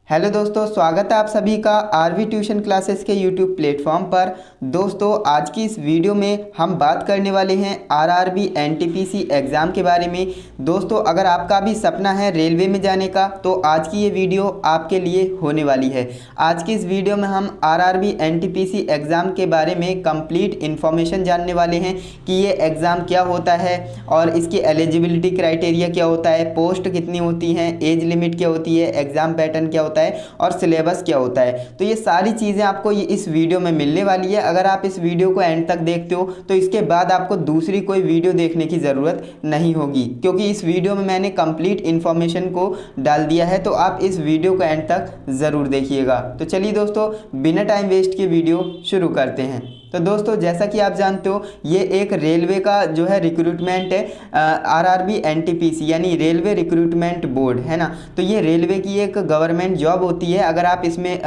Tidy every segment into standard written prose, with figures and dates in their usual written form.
Hello दोस्तों, स्वागत है आप सभी का आरवी ट्यूशन क्लासेस के यूट्यूब प्लेटफॉर्म पर। दोस्तों, आज की इस वीडियो में हम बात करने वाले हैं आरआरबी एनटीपीसी एग्ज़ाम के बारे में। दोस्तों, अगर आपका भी सपना है रेलवे में जाने का तो आज की ये वीडियो आपके लिए होने वाली है। आज की इस वीडियो में हम आरआरबी एनटीपीसी एग्ज़ाम के बारे में कंप्लीट इन्फॉर्मेशन जानने वाले हैं कि ये एग्ज़ाम क्या होता है और इसकी एलिजिबिलिटी क्राइटेरिया क्या होता है, पोस्ट कितनी होती हैं, एज लिमिट क्या होती है, एग्ज़ाम पैटर्न क्या होता है और सिलेबस क्या होता है। तो ये सारी चीज़ें आपको इस वीडियो में मिलने वाली है। अगर आप इस वीडियो को एंड तक देखते हो तो इसके बाद आपको दूसरी कोई वीडियो देखने की ज़रूरत नहीं होगी, क्योंकि इस वीडियो में मैंने कंप्लीट इन्फॉर्मेशन को डाल दिया है। तो आप इस वीडियो को एंड तक ज़रूर देखिएगा। तो चलिए दोस्तों, बिना टाइम वेस्ट के वीडियो शुरू करते हैं। तो दोस्तों, जैसा कि आप जानते हो, ये एक रेलवे का जो है रिक्रूटमेंट है, आरआरबी एनटीपीसी यानी रेलवे रिक्रूटमेंट बोर्ड है ना। तो ये रेलवे की एक गवर्नमेंट जॉब होती है। अगर आप इसमें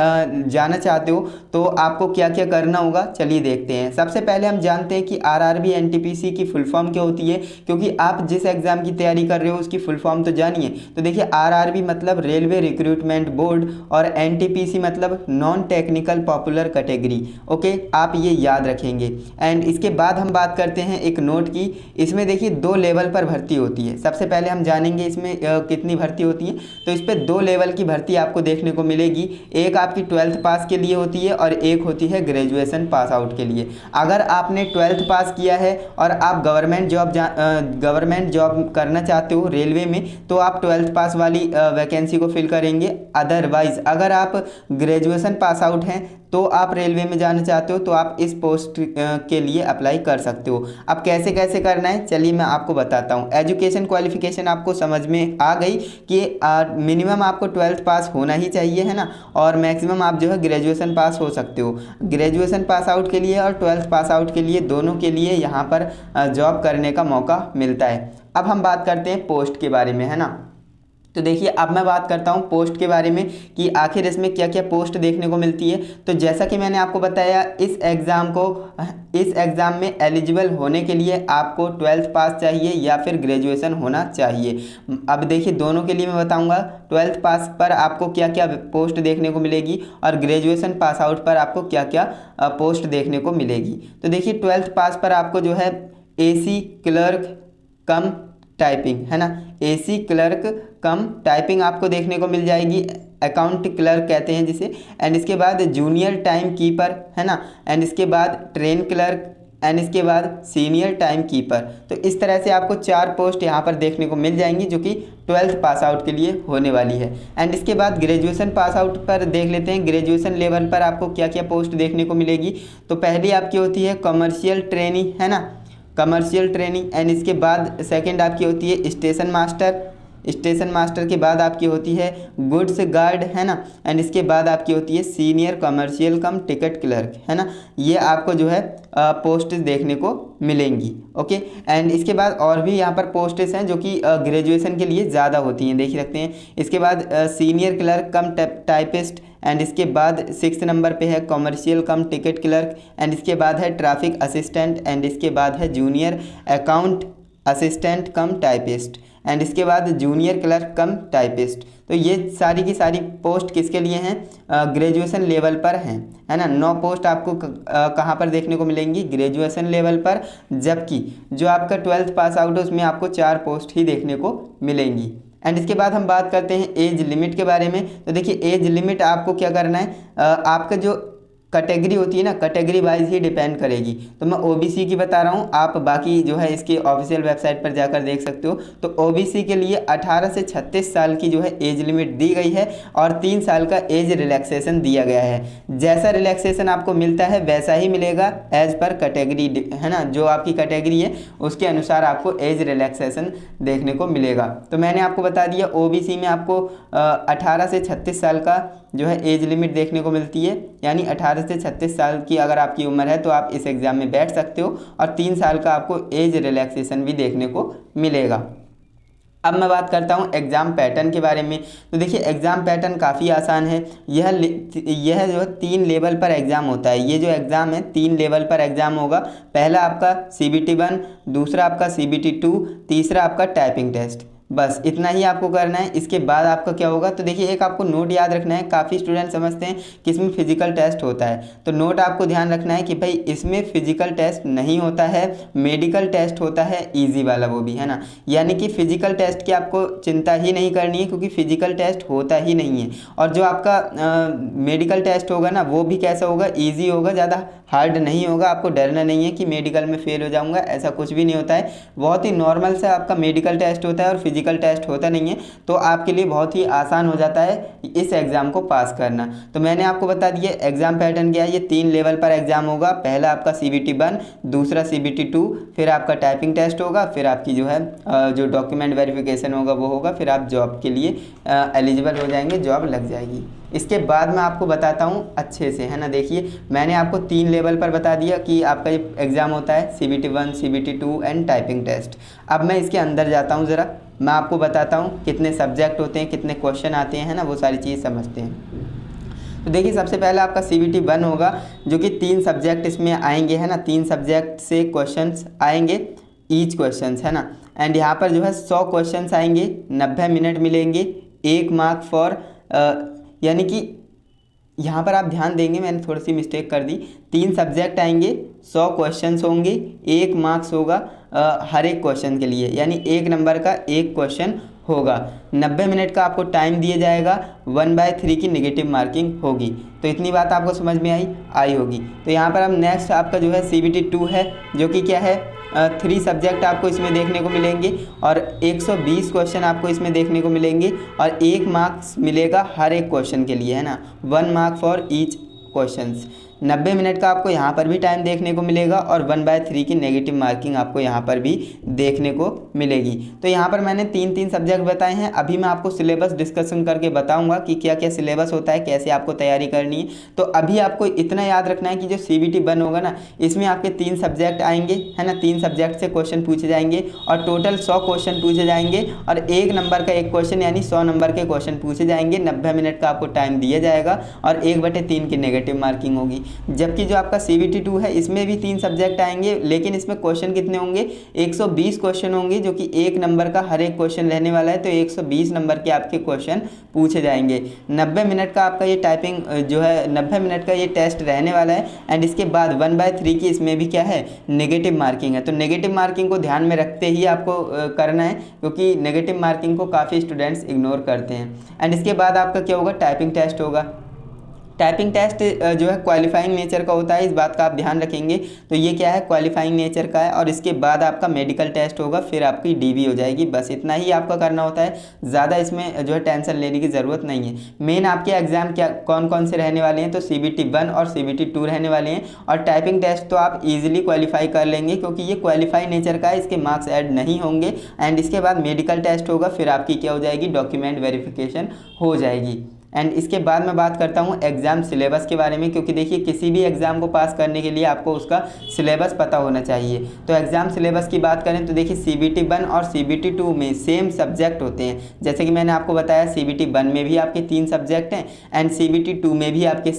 जाना चाहते हो तो आपको क्या क्या करना होगा, चलिए देखते हैं। सबसे पहले हम जानते हैं कि आरआरबी एनटीपीसी की फुल फॉर्म क्या होती है, क्योंकि आप जिस एग्ज़ाम की तैयारी कर रहे हो उसकी फुल फॉर्म तो जानिए। तो देखिए, आरआरबी मतलब रेलवे रिक्रूटमेंट बोर्ड और एनटीपीसी मतलब non technical popular category. Okay, आप ये याद रखेंगे। एंड इसके बाद हम बात करते हैं एक नोट की। इसमें देखिए 2 लेवल पर भर्ती होती है। सबसे पहले हम जानेंगे इसमें कितनी भर्ती होती है। तो इस पर 2 लेवल की भर्ती आपको देखने को मिलेगी। एक आपकी 12th पास के लिए होती है और एक होती है ग्रेजुएशन पास आउट के लिए। अगर आपने 12th पास किया है और आप गवर्नमेंट जॉब करना चाहते हो रेलवे में, तो आप 12th पास वाली वैकेंसी को फिल करेंगे। अदरवाइज अगर आप ग्रेजुएशन पास आउट हैं तो आप रेलवे में जाना चाहते हो तो आप इस पोस्ट के लिए अप्लाई कर सकते हो। अब कैसे कैसे करना है, चलिए मैं आपको बताता हूँ। एजुकेशन क्वालिफिकेशन आपको समझ में आ गई कि मिनिमम आपको 12th पास होना ही चाहिए, है ना। और मैक्सिमम आप जो है ग्रेजुएशन पास हो सकते हो। ग्रेजुएशन पास आउट के लिए और 12th पास आउट के लिए, दोनों के लिए यहाँ पर जॉब करने का मौका मिलता है। अब हम बात करते हैं पोस्ट के बारे में, है ना। तो देखिए, अब मैं बात करता हूँ पोस्ट के बारे में कि आखिर इसमें क्या क्या पोस्ट देखने को मिलती है। तो जैसा कि मैंने आपको बताया, इस एग्ज़ाम में एलिजिबल होने के लिए आपको 12th पास चाहिए या फिर ग्रेजुएशन होना चाहिए। अब देखिए, दोनों के लिए मैं बताऊंगा। 12th पास पर आपको क्या क्या पोस्ट देखने को मिलेगी और ग्रेजुएशन पास आउट पर आपको क्या क्या पोस्ट देखने को मिलेगी। तो देखिए, 12th पास पर आपको जो है एसी क्लर्क कम टाइपिंग, है ना। एसी क्लर्क कम टाइपिंग आपको देखने को मिल जाएगी। अकाउंट क्लर्क कहते हैं जिसे। एंड इसके बाद जूनियर टाइम कीपर, है ना। एंड इसके बाद ट्रेन क्लर्क एंड इसके बाद सीनियर टाइम कीपर। तो इस तरह से आपको 4 पोस्ट यहाँ पर देखने को मिल जाएंगी, जो कि 12th पास आउट के लिए होने वाली है। एंड इसके बाद ग्रेजुएशन पास आउट पर देख लेते हैं। ग्रेजुएशन लेवल पर आपको क्या क्या पोस्ट देखने को मिलेगी। तो पहली आपकी होती है कमर्शियल ट्रेनी, है ना, कमर्शियल ट्रेनिंग। एंड इसके बाद सेकंड आपकी होती है स्टेशन मास्टर। स्टेशन मास्टर के बाद आपकी होती है गुड्स गार्ड, है ना। एंड इसके बाद आपकी होती है सीनियर कमर्शियल कम टिकट क्लर्क, है ना। ये आपको जो है पोस्ट देखने को मिलेंगी। ओके, एंड इसके बाद और भी यहाँ पर पोस्टेस हैं जो कि ग्रेजुएशन के लिए ज़्यादा होती हैं, देख सकते हैं। इसके बाद senior clerk come typist. And इसके बाद 6 नंबर पे है commercial come ticket clerk. And इसके बाद है ट्रैफिक असिस्टेंट। एंड इसके बाद है junior account assistant come typist. And इसके बाद जूनियर क्लर्क कम टाइपिस्ट। तो ये सारी की सारी पोस्ट किसके लिए हैं, ग्रेजुएशन लेवल पर हैं, है ना। 9 पोस्ट आपको कहाँ पर देखने को मिलेंगी, ग्रेजुएशन लेवल पर। जबकि जो आपका 12th पास आउट है उसमें आपको 4 पोस्ट ही देखने को मिलेंगी। एंड इसके बाद हम बात करते हैं एज लिमिट के बारे में। तो देखिए, एज लिमिट आपको क्या करना है, आपका जो कैटेगरी होती है ना, कैटेगरी वाइज ही डिपेंड करेगी। तो मैं ओबीसी की बता रहा हूँ, आप बाकी जो है इसके ऑफिशियल वेबसाइट पर जाकर देख सकते हो। तो ओबीसी के लिए 18 से 36 साल की जो है एज लिमिट दी गई है और 3 साल का एज रिलैक्सेशन दिया गया है। जैसा रिलैक्सेशन आपको मिलता है वैसा ही मिलेगा एज पर कैटेगरी, है ना। जो आपकी कैटेगरी है उसके अनुसार आपको एज रिलैक्सेशन देखने को मिलेगा। तो मैंने आपको बता दिया, ओबीसी में आपको 18 से 36 साल का जो है एज लिमिट देखने को मिलती है। यानी 18 से 36 साल की अगर आपकी उम्र है तो आप इस एग्ज़ाम में बैठ सकते हो और 3 साल का आपको एज रिलैक्सेशन भी देखने को मिलेगा। अब मैं बात करता हूँ एग्ज़ाम पैटर्न के बारे में। तो देखिए, एग्ज़ाम पैटर्न काफ़ी आसान है। यह जो 3 लेवल पर एग्ज़ाम होता है। ये जो एग्ज़ाम है 3 लेवल पर एग्ज़ाम होगा। पहला आपका CBT 1, दूसरा आपका CBT 2, तीसरा आपका टाइपिंग टेस्ट। बस इतना ही आपको करना है। इसके बाद आपका क्या होगा, तो देखिए एक आपको नोट याद रखना है। काफ़ी स्टूडेंट समझते हैं कि इसमें फिजिकल टेस्ट होता है, तो नोट आपको ध्यान रखना है कि भाई इसमें फिजिकल टेस्ट नहीं होता है, मेडिकल टेस्ट होता है, ईजी वाला वो भी, है ना। यानी कि फिजिकल टेस्ट की आपको चिंता ही नहीं करनी है, क्योंकि फिजिकल टेस्ट होता ही नहीं है। और जो आपका मेडिकल टेस्ट होगा ना, वो भी कैसा होगा, ईजी होगा, ज़्यादा हार्ड नहीं होगा। आपको डरना नहीं है कि मेडिकल में फेल हो जाऊंगा, ऐसा कुछ भी नहीं होता है। बहुत ही नॉर्मल से आपका मेडिकल टेस्ट होता है और फिजिकल टेस्ट होता नहीं है, तो आपके लिए बहुत ही आसान हो जाता है इस एग्ज़ाम को पास करना। तो मैंने आपको बता दिया एग्ज़ाम पैटर्न क्या है। ये 3 लेवल पर एग्ज़ाम होगा। पहला आपका CBT 1, दूसरा CBT 2, फिर आपका टाइपिंग टेस्ट होगा, फिर आपकी जो है जो डॉक्यूमेंट वेरिफिकेशन होगा वो होगा, फिर आप जॉब के लिए एलिजिबल हो जाएंगे, जॉब लग जाएगी। इसके बाद मैं आपको बताता हूँ अच्छे से, है ना। देखिए मैंने आपको 3 लेवल पर बता दिया कि आपका ये एग्ज़ाम होता है, CBT 1, CBT 2 and typing test. अब मैं इसके अंदर जाता हूँ, ज़रा मैं आपको बताता हूँ कितने सब्जेक्ट होते हैं, कितने क्वेश्चन आते हैं, है ना, वो सारी चीज़ समझते हैं। तो देखिए सबसे पहले आपका CBT 1 होगा, जो कि 3 सब्जेक्ट इसमें आएंगे, है ना। 3 सब्जेक्ट से क्वेश्चंस आएंगे, ईच क्वेश्चंस, है ना। एंड यहाँ पर जो है 100 क्वेश्चंस आएंगे, 90 मिनट मिलेंगे, 1 मार्क फॉर, यानी कि यहाँ पर आप ध्यान देंगे, मैंने थोड़ी सी मिस्टेक कर दी। 3 सब्जेक्ट आएंगे, 100 क्वेश्चंस होंगे, 1 मार्क्स होगा हर एक क्वेश्चन के लिए, यानी 1 नंबर का 1 क्वेश्चन होगा। 90 मिनट का आपको टाइम दिया जाएगा, 1/3 की नेगेटिव मार्किंग होगी। तो इतनी बात आपको समझ में आई होगी। तो यहाँ पर अब नेक्स्ट आपका जो है CBT 2 है, जो कि क्या है, 3 सब्जेक्ट आपको इसमें देखने को मिलेंगे और 120 क्वेश्चन आपको इसमें देखने को मिलेंगे और 1 मार्क्स मिलेगा हर एक क्वेश्चन के लिए, है ना। 1 mark for each questions. 90 minute का आपको यहाँ पर भी टाइम देखने को मिलेगा और 1/3 की नेगेटिव मार्किंग आपको यहाँ पर भी देखने को मिलेगी। तो यहाँ पर मैंने 3 सब्जेक्ट बताए हैं। अभी मैं आपको सिलेबस डिस्कशन करके बताऊँगा कि क्या क्या सिलेबस होता है, कैसे आपको तैयारी करनी है। तो अभी आपको इतना याद रखना है कि जो CBT 1 होगा ना, इसमें आपके 3 सब्जेक्ट आएंगे, है ना। 3 सब्जेक्ट से क्वेश्चन पूछे जाएंगे और टोटल 100 क्वेश्चन पूछे जाएंगे और 1 नंबर का 1 क्वेश्चन, यानी 100 नंबर के क्वेश्चन पूछे जाएंगे। 90 मिनट का आपको टाइम दिया जाएगा और 1/3 की नेगेटिव मार्किंग होगी। जबकि जो आपका CBT 2 है, इसमें भी 3 सब्जेक्ट आएंगे, लेकिन इसमें क्वेश्चन कितने होंगे, 120 क्वेश्चन होंगे, जो कि 1 नंबर का हर एक क्वेश्चन रहने वाला है। तो 120 नंबर के आपके क्वेश्चन पूछे जाएंगे। 90 मिनट का आपका ये टाइपिंग जो है 90 मिनट का ये टेस्ट रहने वाला है। एंड इसके बाद 1/3 की इसमें भी क्या है, नेगेटिव मार्किंग है। तो नेगेटिव मार्किंग को ध्यान में रखते ही आपको करना है, क्योंकि नेगेटिव मार्किंग को काफ़ी स्टूडेंट्स इग्नोर करते हैं। एंड इसके बाद आपका क्या होगा, टाइपिंग टेस्ट होगा। टाइपिंग टेस्ट जो है क्वालिफाइंग नेचर का होता है, इस बात का आप ध्यान रखेंगे। तो ये क्या है, क्वालिफाइंग नेचर का है। और इसके बाद आपका मेडिकल टेस्ट होगा, फिर आपकी DV हो जाएगी। बस इतना ही आपका करना होता है, ज़्यादा इसमें जो है टेंशन लेने की ज़रूरत नहीं है। मेन आपके एग्जाम क्या कौन कौन से रहने वाले हैं, तो CBT 1 और CBT 2 रहने वाले हैं। और टाइपिंग टेस्ट तो आप ईजिली क्वालिफाई कर लेंगे, क्योंकि ये क्वालिफाई नेचर का है, इसके मार्क्स ऐड नहीं होंगे। एंड इसके बाद मेडिकल टेस्ट होगा, फिर आपकी क्या हो जाएगी, डॉक्यूमेंट वेरिफिकेशन हो जाएगी। एंड इसके बाद मैं बात करता हूँ एग्ज़ाम सिलेबस के बारे में, क्योंकि देखिए किसी भी एग्ज़ाम को पास करने के लिए आपको उसका सिलेबस पता होना चाहिए। तो एग्ज़ाम सिलेबस की बात करें तो देखिए CBT 1 और CBT 2 में सेम सब्जेक्ट होते हैं। जैसे कि मैंने आपको बताया CBT 1 में भी आपके 3 सब्जेक्ट हैं एंड CBT 2 में भी आपके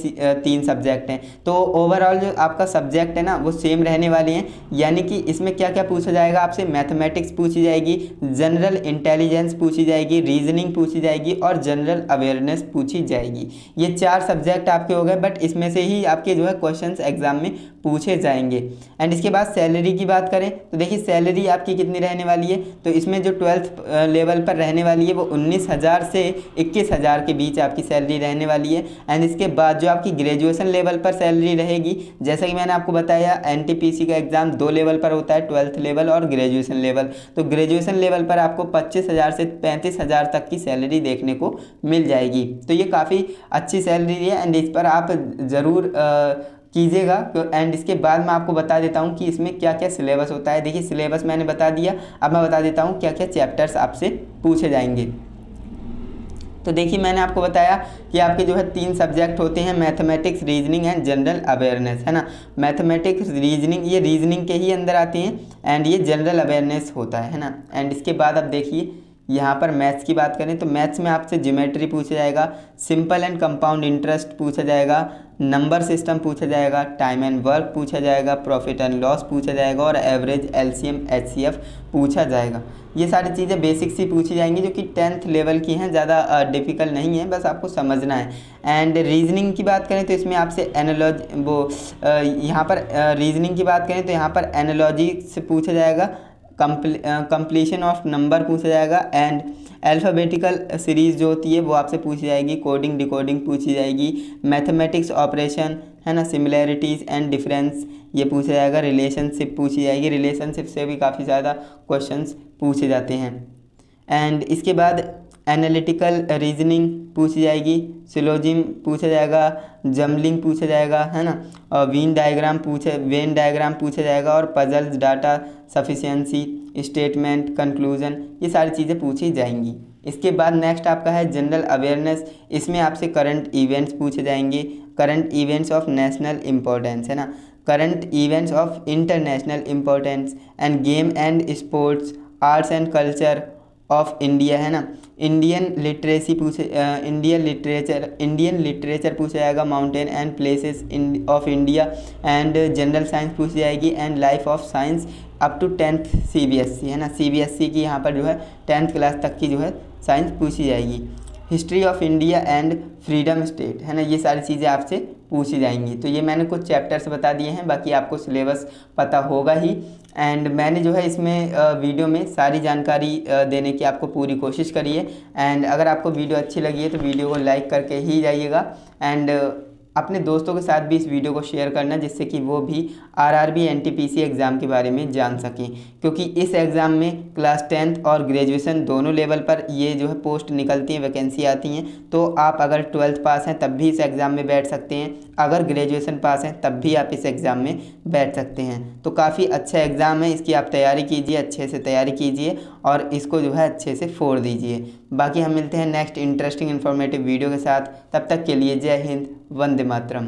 3 सब्जेक्ट हैं। तो ओवरऑल जो आपका सब्जेक्ट है ना, वो सेम रहने वाले हैं। यानी कि इसमें क्या क्या पूछा जाएगा आपसे, मैथमेटिक्स पूछी जाएगी, जनरल इंटेलिजेंस पूछी जाएगी, रीजनिंग पूछी जाएगी और जनरल अवेयरनेस पूछी जाएगी। ये 4 सब्जेक्ट आपके हो गए, बट इसमें से ही आपके जो है क्वेश्चंस एग्जाम में पूछे जाएंगे। एंड इसके बाद सैलरी की बात करें तो देखिए सैलरी आपकी कितनी रहने वाली है, तो इसमें जो 12th लेवल पर रहने वाली है वो 19,000 से 21,000 के बीच आपकी सैलरी रहने वाली है। एंड इसके बाद जो आपकी ग्रेजुएशन लेवल पर सैलरी रहेगी, जैसा कि मैंने आपको बताया NTPC का एग्जाम 2 लेवल पर होता है, 12th लेवल और ग्रेजुएशन लेवल। तो ग्रेजुएशन लेवल पर आपको 25,000 से 35,000 तक की सैलरी देखने को मिल जाएगी। तो ये काफ़ी अच्छी सैलरी है एंड इस पर आप ज़रूर कीजिएगा। एंड इसके बाद मैं आपको बता देता हूँ कि इसमें क्या क्या सिलेबस होता है। देखिए सिलेबस मैंने बता दिया, अब मैं बता देता हूँ क्या क्या चैप्टर्स आपसे पूछे जाएंगे। तो देखिए मैंने आपको बताया कि आपके जो है 3 सब्जेक्ट होते हैं, mathematics, reasoning and general awareness, है ना। मैथमेटिक्स, रीजनिंग, ये रीजनिंग के ही अंदर आती हैं एंड ये जनरल अवेयरनेस होता है ना। एंड इसके बाद अब देखिए यहाँ पर मैथ्स की बात करें तो मैथ्स में आपसे ज्योमेट्री पूछा जाएगा, सिंपल एंड कंपाउंड इंटरेस्ट पूछा जाएगा, नंबर सिस्टम पूछा जाएगा, टाइम एंड वर्क पूछा जाएगा, प्रॉफिट एंड लॉस पूछा जाएगा और एवरेज, एलसीएम, एचसीएफ पूछा जाएगा। ये सारी चीज़ें बेसिक सी पूछी जाएंगी जो कि 10th लेवल की हैं, ज़्यादा डिफ़िकल्ट नहीं है, बस आपको समझना है। एंड रीजनिंग की बात करें तो इसमें आपसे यहाँ पर रीजनिंग की बात करें तो यहाँ पर एनालॉजी से पूछा जाएगा, कंप्लीशन ऑफ नंबर पूछा जाएगा एंड अल्फ़ाबेटिकल सीरीज़ जो होती है वो आपसे पूछी जाएगी, कोडिंग डिकोडिंग पूछी जाएगी, मैथमेटिक्स ऑपरेशन है ना, सिमिलैरिटीज़ एंड डिफरेंस ये पूछा जाएगा, रिलेशनशिप पूछी जाएगी, रिलेशनशिप से भी काफ़ी ज़्यादा क्वेश्चंस पूछे जाते हैं। एंड इसके बाद एनालिटिकल रीजनिंग पूछी जाएगी, सिलोजिम पूछा जाएगा, जम्बलिंग पूछा जाएगा है ना, और वेन डायग्राम पूछा जाएगा और puzzles, data sufficiency, statement, conclusion ये सारी चीज़ें पूछी जाएंगी। इसके बाद नेक्स्ट आपका है जनरल अवेयरनेस। इसमें आपसे करंट इवेंट्स पूछे जाएंगे, current events of national importance है ना, current events of international importance and game and sports, arts and culture of India है ना, इंडियन लिटरेचर पूछा जाएगा, mountain and places of India and general science पूछी जाएगी and life of science up to 10th CBSE है ना, CBSE की यहाँ पर जो है 10th क्लास तक की जो है साइंस पूछी जाएगी, history of India and freedom state है ना, ये सारी चीज़ें आपसे पूछी जाएंगी। तो ये मैंने कुछ चैप्टर्स बता दिए हैं, बाकी आपको सिलेबस पता होगा ही। एंड मैंने जो है इसमें वीडियो में सारी जानकारी देने की आपको पूरी कोशिश करी है। एंड अगर आपको वीडियो अच्छी लगी है तो वीडियो को लाइक करके ही जाइएगा एंड अपने दोस्तों के साथ भी इस वीडियो को शेयर करना, जिससे कि वो भी आरआरबी एनटीपीसी एग्ज़ाम के बारे में जान सकें, क्योंकि इस एग्ज़ाम में क्लास 10th और ग्रेजुएशन दोनों लेवल पर ये जो है पोस्ट निकलती हैं, वैकेंसी आती हैं। तो आप अगर 12th पास हैं तब भी इस एग्ज़ाम में बैठ सकते हैं, अगर ग्रेजुएशन पास हैं तब भी आप इस एग्ज़ाम में बैठ सकते हैं। तो काफ़ी अच्छा एग्ज़ाम है, इसकी आप तैयारी कीजिए, अच्छे से तैयारी कीजिए और इसको जो है अच्छे से फोड़ दीजिए। बाकी हम मिलते हैं नेक्स्ट इंटरेस्टिंग इन्फॉर्मेटिव वीडियो के साथ, तब तक के लिए जय हिंद, वंदे मातरम।